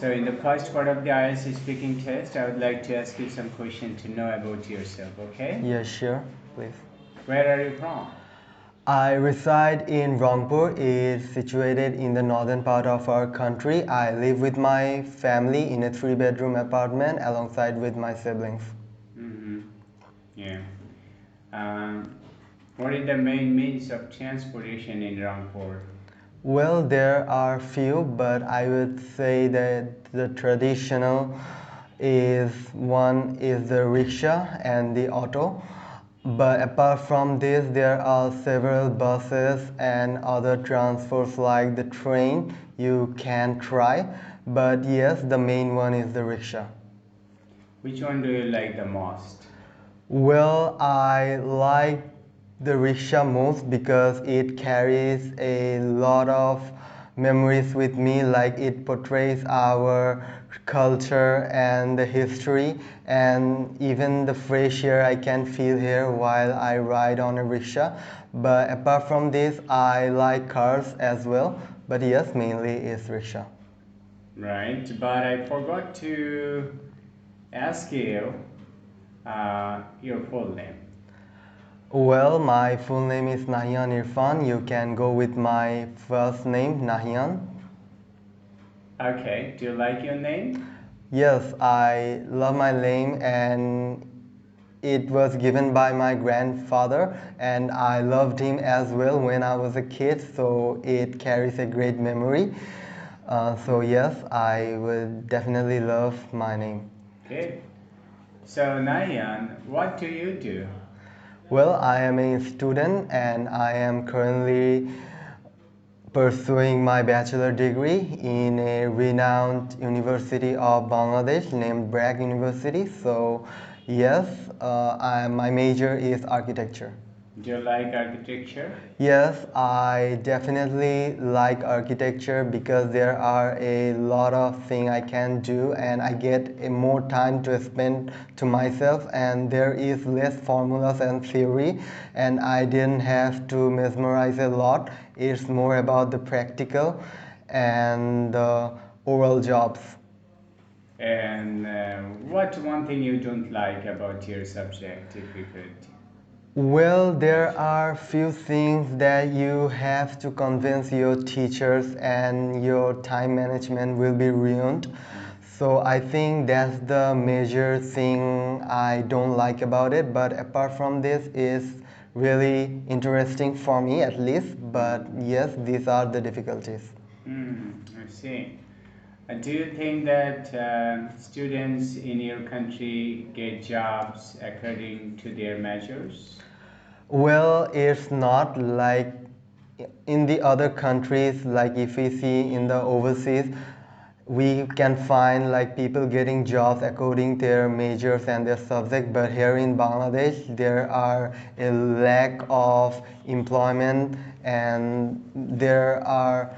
So in the first part of the IELTS speaking test, I would like to ask you some questions to know about yourself, okay? Yeah, sure, please. Where are you from? I reside in Rangpur. It's situated in the northern part of our country. I live with my family in a 3-bedroom apartment alongside with my siblings. Yeah. What is the main means of transportation in Rangpur? Well, there are few, but I would say that the traditional is the rickshaw and the auto. But apart from this, there are several buses and other transports like the train you can try. But yes, the main one is the rickshaw. Which one do you like the most? Well, I like the rickshaw most because it carries a lot of memories with me, like it portrays our culture and the history, and even the fresh air I can feel here while I ride on a rickshaw. But apart from this, I like cars as well, but yes, mainly it's rickshaw. Right, but I forgot to ask you your full name. Well, my full name is Nahian Irfan. You can go with my first name, Nahian. Okay, do you like your name? Yes, I love my name and it was given by my grandfather and I loved him as well when I was a kid, so it carries a great memory. So yes, I would definitely love my name. Okay. So Nayan, what do you do? Well, I am a student and I am currently pursuing my bachelor degree in a renowned university of Bangladesh named Bragg University. So yes, my major is architecture. Do you like architecture? Yes, I definitely like architecture because there are a lot of things I can do and I get a more time to spend to myself and there is less formulas and theory and I didn't have to mesmerize a lot. It's more about the practical and the oral jobs. And what one thing you don't like about your subject, if you could? Well, there are few things that you have to convince your teachers and your time management will be ruined. So I think that's the major thing I don't like about it. But apart from this, it's really interesting for me at least. But yes, these are the difficulties. I see. Do you think that students in your country get jobs according to their measures? Well, it's not like in the other countries, like if we see in the overseas, we can find like people getting jobs according to their majors and their subject, but here in Bangladesh, there are a lack of employment and there are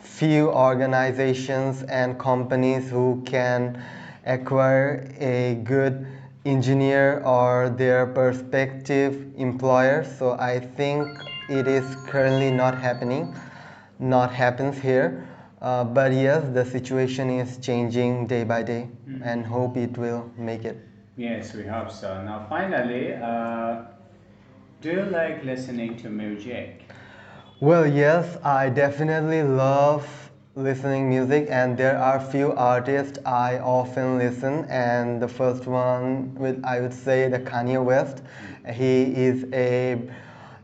few organizations and companies who can acquire a good engineer or their prospective employer. So I think it is currently not happening, not happens here. But yes, the situation is changing day by day and hope it will make it. Yes, we hope so. Now, finally, do you like listening to music? Well, yes, I definitely love listening music and there are few artists I often listen and the first one I would say the Kanye West. He is a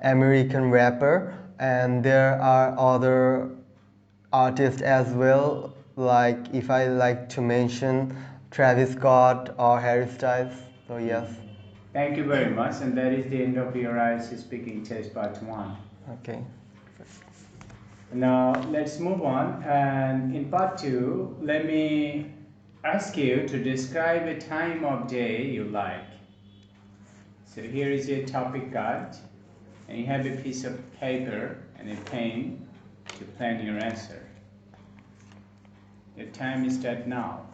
American rapper and there are other artists as well like if I like to mention Travis Scott or Harry Styles. So yes. Thank you very much, and that is the end of your IELTS speaking test part 1. Okay. Now let's move on, and in part 2, let me ask you to describe a time of day you like. So here is your topic card, and you have a piece of paper and a pen to plan your answer. Your time is start now.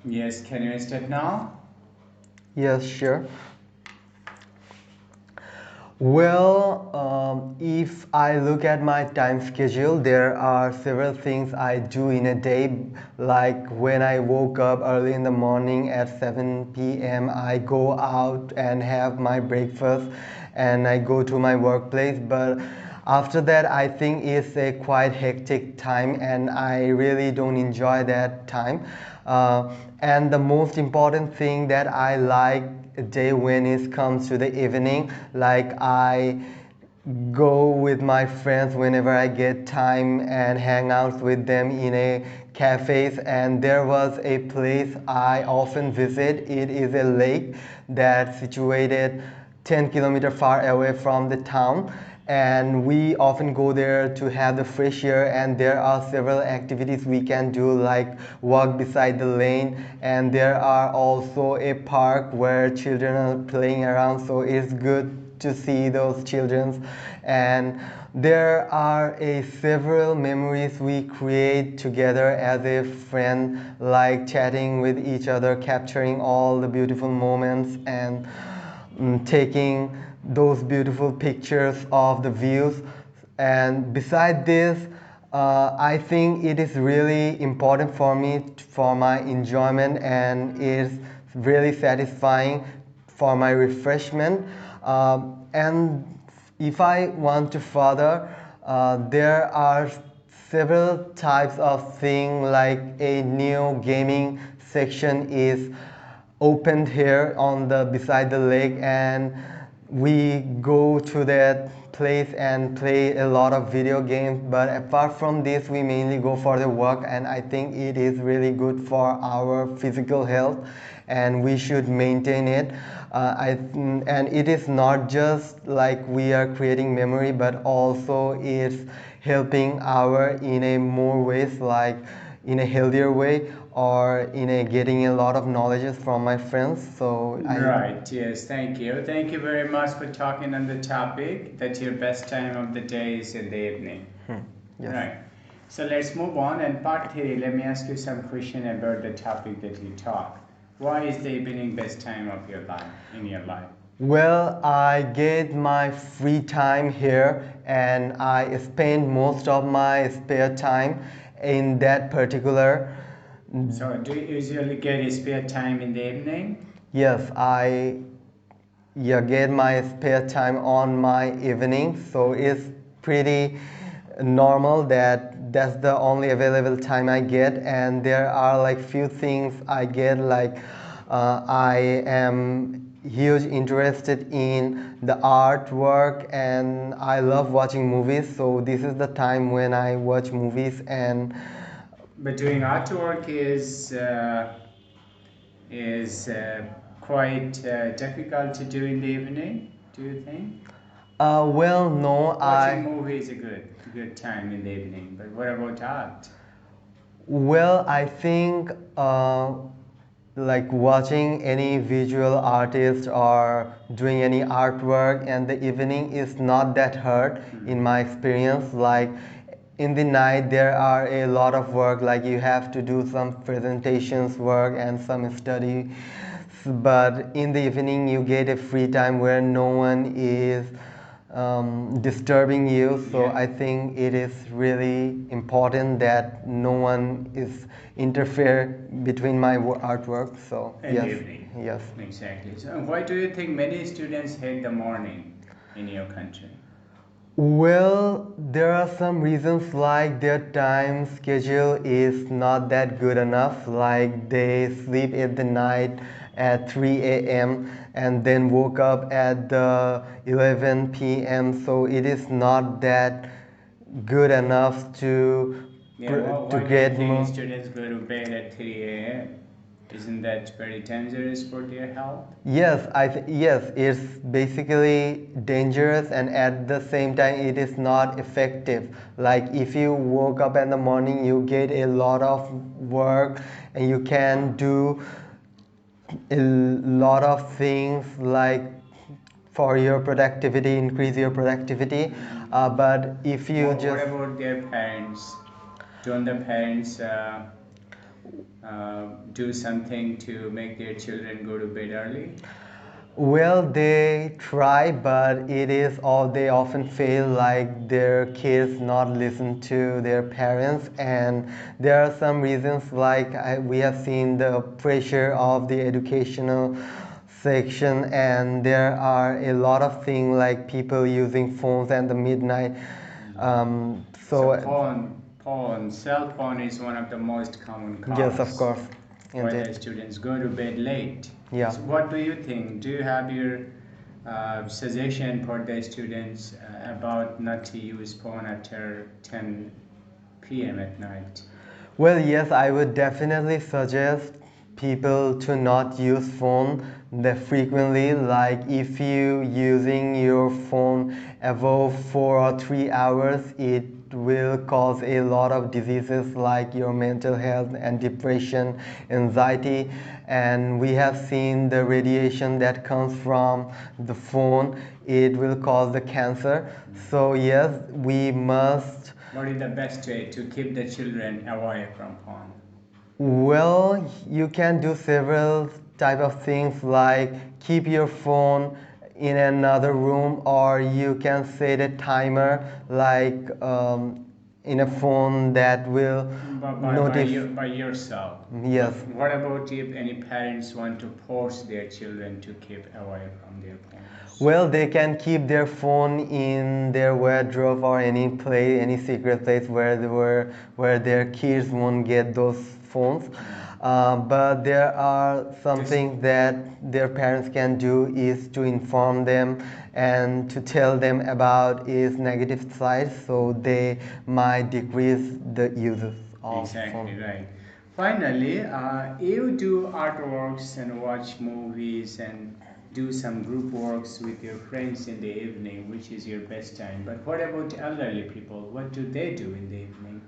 Yes, can you start now? Yes, sure. Well, if I look at my time schedule, there are several things I do in a day. Like when I woke up early in the morning at 7 p.m., I go out and have my breakfast and I go to my workplace. But after that, I think it's a quite hectic time and I really don't enjoy that time. And the most important thing that I like a day when it comes to the evening, like I go with my friends whenever I get time and hang out with them in a cafes, and there was a place I often visit. It is a lake that's situated 10 kilometers far away from the town, and we often go there to have the fresh air, and there are several activities we can do like walk beside the lane, and there are also a park where children are playing around, so it's good to see those children. And there are several memories we create together as a friend, like chatting with each other, capturing all the beautiful moments, and taking those beautiful pictures of the views. And beside this, I think it is really important for me for my enjoyment, and it's really satisfying for my refreshment. And if I want to further, there are several types of things, like a new gaming section is opened here on the beside the lake, and we go to that place and play a lot of video games. But apart from this, we mainly go for the walk, and I think it is really good for our physical health and we should maintain it. And it is not just like we are creating memory, but also it's helping our in a more ways, like in a healthier way, or in a getting a lot of knowledge from my friends. So Right, yes, thank you. Thank you very much for talking on the topic that your best time of the day is in the evening. Yes. Right. So let's move on. And part three, let me ask you some question about the topic that you talk. Why is the evening best time of your life, in your life? Well, I get my free time here and I spend most of my spare time in that particular. So do you usually get spare time in the evening? Yes, I get my spare time on my evening, so it's pretty normal that that's the only available time I get. And there are like few things I get, like I am huge interested in the artwork and I love watching movies, so this is the time when I watch movies. And But doing artwork is quite difficult to do in the evening, do you think? well, no, Watching movie is a good time in the evening, but what about art? well, I think like watching any visual artist or doing any artwork in the evening is not that hard in my experience. Like in the night, there are a lot of work, like you have to do some presentations work and some study. But in the evening, you get a free time where no one is disturbing you. So Yeah. I think it is really important that no one is interfere between my artwork. So In the yes, evening. yes. Exactly. So why do you think many students hate the morning in your country? Well, there are some reasons, like their time schedule is not that good enough. Like they sleep at the night at 3 a.m. and then woke up at the 11 p.m. So it is not that good enough to Yeah, well, to why do you get think more. students go to bed at 3 a.m.? Isn't that very dangerous for their health? Yes, yes, it's basically dangerous and at the same time it is not effective. Like if you woke up in the morning, you get a lot of work and you can do a lot of things like for your productivity, increase your productivity. But if you What just about their parents? Don't the parents do something to make their children go to bed early? Well, they try, but it is all they often feel like their kids not listen to their parents, and there are some reasons like we have seen the pressure of the educational section, and there are a lot of things like people using phones at the midnight. So cell phone is one of the most common Yes, of cause course, why the indeed. students go to bed late. Yeah. So what do you think? Do you have your suggestion for the students about not to use phone after 10 p.m. at night? Well, yes, I would definitely suggest people to not use phone that frequently. Like if you using your phone above 4 or 3 hours, it will cause a lot of diseases like your mental health and depression, anxiety, and we have seen the radiation that comes from the phone. It will cause the cancer. So yes, we must. What is the best way to keep the children away from phone? Well, you can do several type of things like keep your phone in another room, or you can set a timer like in a phone that will notify. By yourself. Yes. But what about if any parents want to force their children to keep away from their phones? Well, they can keep their phone in their wardrobe or any place, any secret place where their kids won't get those phones. But there are something that their parents can do is to inform them and to tell them about its negative side, so they might decrease the uses of Exactly phone. right. Finally, you do artworks and watch movies and do some group works with your friends in the evening, which is your best time. But what about elderly people? What do they do in the evening?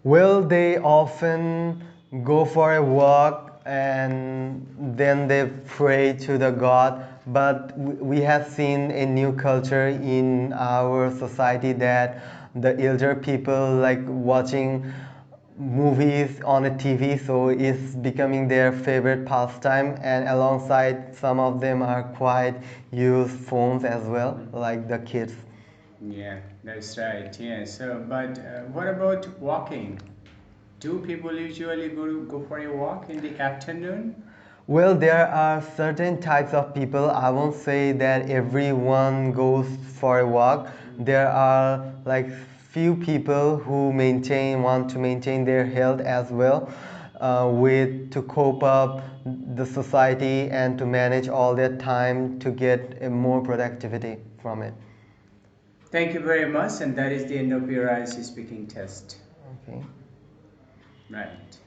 Well, they often go for a walk and then they pray to the God. But we have seen a new culture in our society that the elder people like watching movies on a TV, so it's becoming their favorite pastime. And alongside, some of them are quite use phones as well, like the kids. Yeah, that's right. Yeah. So, but what about walking? Do people usually go for a walk in the afternoon? Well, there are certain types of people. I won't say that everyone goes for a walk. There are like few people who want to maintain their health as well, with to cope up the society and to manage all their time to get a more productivity from it. Thank you very much, and that is the end of your IELTS speaking test. Okay. Right.